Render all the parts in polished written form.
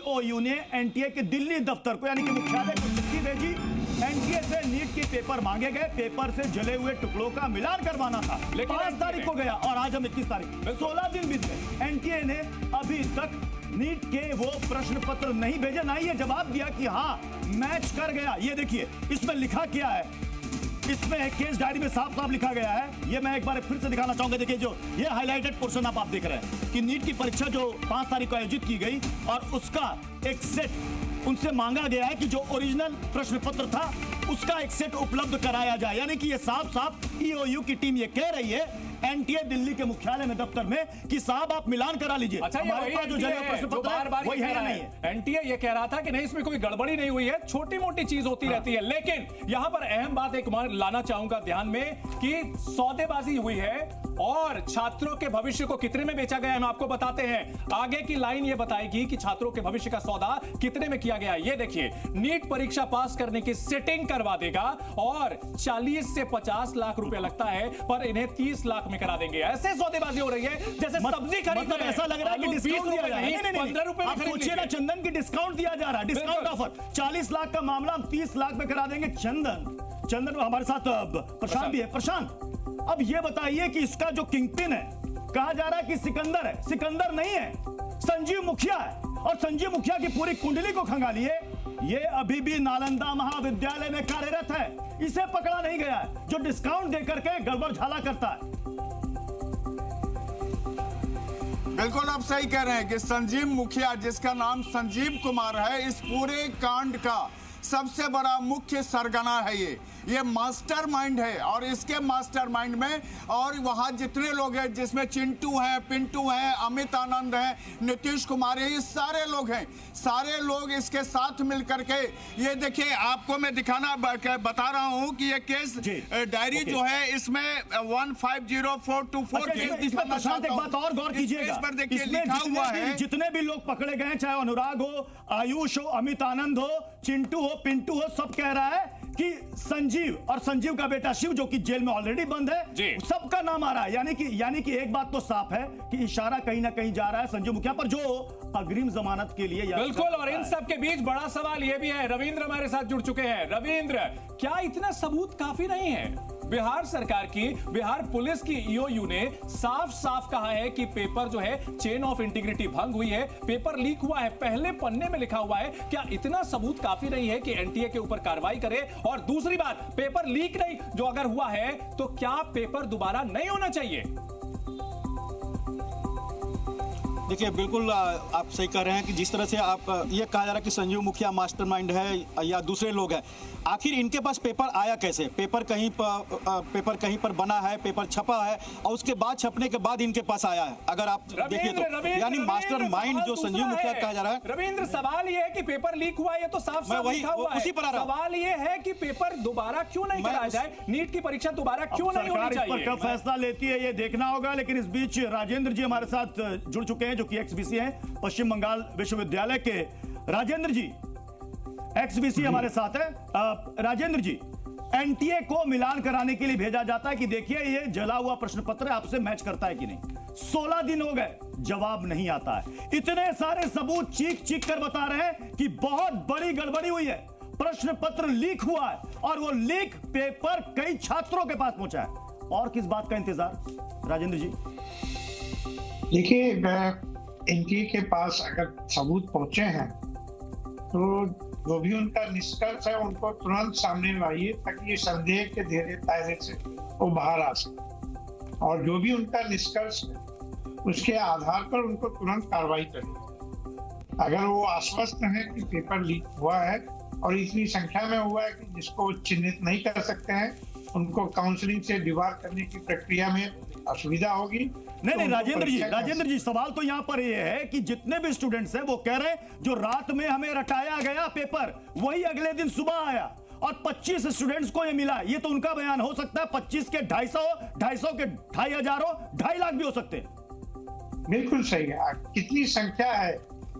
EOU ने NTA के दिल्ली दफ्तर को यानी कि मुख्यालय को चिट्ठी भेजी। एनटीए से नीट के पेपर मांगे गए, पेपर से जले हुए टुकड़ों का मिलान करवाना था। लेकिन 5 तारीख को गया और आज हम 21 तारीख, 16 दिन बीत गए। एनटीए ने अभी तक नीट के वो प्रश्न पत्र नहीं भेजे, ना ही ये जवाब दिया कि हाँ मैच कर गया। ये देखिए इसमें लिखा क्या है, इसमें केस डायरी में साफ साफ लिखा गया है। ये मैं एक बार फिर से दिखाना चाहूंगा। देखिए जो ये हाईलाइटेड पोर्शन आप देख रहे हैं कि नीट की परीक्षा जो 5 तारीख को आयोजित की गई और उसका एक सेट उनसे मांगा गया है कि जो ओरिजिनल प्रश्न पत्र था उसका एक सेट उपलब्ध कराया जाए। यानी कि ये साफ साफ ईओयू की टीम ये कह रही है एनटीए दिल्ली के मुख्यालय में दफ्तर में कि साहब आप मिलान करा लीजिए। अच्छा, हमारे पास जो प्रश्न पत्र है वही है नहीं है। एनटीए ये कह रहा था कि नहीं इसमें कोई गड़बड़ी नहीं हुई है, छोटी मोटी चीज होती रहती है। लेकिन यहां पर अहम बात एक लाना चाहूंगा ध्यान में कि सौदेबाजी हुई है और छात्रों के भविष्य को कितने में बेचा गया है हम आपको बताते हैं। आगे की लाइन ये बताएगी कि छात्रों के भविष्य का सौदा कितने में किया गया है। ये देखिए नीट परीक्षा पास करने की सेटिंग करवा देगा और 40 से 50 लाख रुपए लगता है पर इन्हें 30 लाख में करा देंगे। ऐसे सौदेबाजी हो रही है जैसे सब्जी खरीद, मतलब ऐसा लग रहा है कि डिस्काउंट दिया जा रहा है। 15 रुपए में सोचिए ना चंदन की डिस्काउंट दिया जा रहा है, डिस्काउंट ऑफर। 40 लाख का मामला हम 30 लाख में करा देंगे। चंदन हमारे साथ प्रशांत भी है। प्रशांत अब ये बताइए कि इसका जो किंगपिन है कहा जा रहा है कि सिकंदर है, सिकंदर नहीं है, संजीव मुखिया है। और संजीव मुखिया की पूरी कुंडली को खंगालिए, ये अभी भी नालंदा महाविद्यालय में कार्यरत है, इसे पकड़ा नहीं गया है जो डिस्काउंट देकर के गड़बड़ झाला करता है। बिल्कुल आप सही कह रहे हैं कि संजीव मुखिया जिसका नाम संजीव कुमार है, इस पूरे कांड का सबसे बड़ा मुख्य सरगना है। ये मास्टरमाइंड है और इसके मास्टरमाइंड में और वहां जितने लोग हैं जिसमें चिंटू है, पिंटू है, अमित आनंद है, नीतीश कुमार है, ये सारे लोग हैं। सारे लोग इसके साथ मिलकर के ये देखिए आपको मैं बता रहा हूं कि ये केस डायरी जो है इसमें 150424 केस। प्रशांत एक बात और गौर कीजिएगा, पर देखिए लिखा हुआ है जितने भी लोग पकड़े गए चाहे अनुराग हो, आयुष हो, अमित आनंद हो, चिंटू हो, पिंटू हो, सब कह रहा है कि संजीव और संजीव का बेटा शिव जो कि जेल में ऑलरेडी बंद है, सबका नाम आ रहा है। यानी कि एक बात तो साफ है कि इशारा कहीं ना कहीं जा रहा है संजीव मुखिया पर जो अग्रिम जमानत के लिए। बिल्कुल, और इन सब के बीच बड़ा सवाल यह भी है, रविंद्र हमारे साथ जुड़ चुके हैं। रविंद्र, क्या इतना सबूत काफी नहीं है? बिहार सरकार की, बिहार पुलिस की ईओयू ने साफ साफ कहा है कि पेपर जो है चेन ऑफ इंटीग्रिटी भंग हुई है, पेपर लीक हुआ है, पहले पन्ने में लिखा हुआ है। क्या इतना सबूत काफी नहीं है कि एनटीए के ऊपर कार्रवाई करे? और दूसरी बात, पेपर लीक नहीं जो अगर हुआ है तो क्या पेपर दोबारा नहीं होना चाहिए? देखिए बिल्कुल आप सही कह रहे हैं कि जिस तरह से आप ये कहा जा रहा है कि संजीव मुखिया मास्टरमाइंड है या दूसरे लोग हैं, आखिर इनके पास पेपर आया कैसे? पेपर कहीं पर बना है, पेपर छपा है और उसके बाद छपने के बाद इनके पास आया है। अगर आप देखिए तो यानी मास्टरमाइंड जो संजीव मुखिया कहा जा रहा है। रविंद्र, सवाल ये है कि पेपर लीक हुआ है, ये तो साफ साफ लिखा हुआ है। उसी पर आ रहा हूं। सवाल ये है कि पेपर दोबारा क्यों नहीं कराया जाए? नीट की परीक्षा दोबारा क्यों नहीं होनी चाहिए? सरकार कब फैसला लेती है ये देखना होगा। लेकिन इस बीच राजेंद्र जी हमारे साथ जुड़ चुके हैं जो कि एक्सबीसी हैं, पश्चिम बंगाल विश्वविद्यालय के। राजेंद्र जी, एक्सबीसी हमारे साथ है। राजेंद्र जी, एनटीए को मिलान कराने के लिए भेजा जाता है कि देखिए ये जला हुआ प्रश्न पत्र आपसे मैच करता है कि नहीं। 16 दिन हो गए, जवाब नहीं आता है। इतने सारे सबूत चीख चीख कर बता रहे हैं कि बहुत बड़ी गड़बड़ी हुई है, प्रश्न पत्र लीक हुआ है और वो लीक पेपर कई छात्रों के पास पहुंचा है। और किस बात का इंतजार? राजेंद्र जी देखिए, एनटीए के पास अगर सबूत पहुंचे हैं तो जो भी उनका निष्कर्ष है उनको तुरंत सामने लाइए ताकि ये संदेह के घेरे दायरे से वो बाहर आ सके। और जो भी उनका निष्कर्ष है उसके आधार पर उनको तुरंत कार्रवाई करें। अगर वो आश्वस्त है कि पेपर लीक हुआ है और इतनी संख्या में हुआ है कि जिसको चिन्हित नहीं कर सकते हैं, उनको काउंसलिंग से डिबार करने की प्रक्रिया में असुविधा होगी। नहीं राजेंद्र जी सवाल तो यहां पर यह है कि जितने भी स्टूडेंट्स हैं वो कह रहे हैं जो रात में हमें रटाया गया पेपर वही अगले दिन सुबह आया और 25 स्टूडेंट्स को ये मिला। ये तो उनका बयान हो सकता है, 25 के 250 के 2500 2.5 लाख भी हो सकते हैं। बिल्कुल सही है। कितनी संख्या है,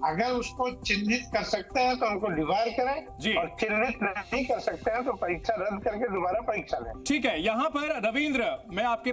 अगर उसको चिन्हित कर सकते हैं तो उनको डिवार करें और चिन्हित नहीं कर सकते हैं तो परीक्षा रद्द करके दोबारा परीक्षा लें। ठीक है, यहाँ पर रविंद्र मैं आपके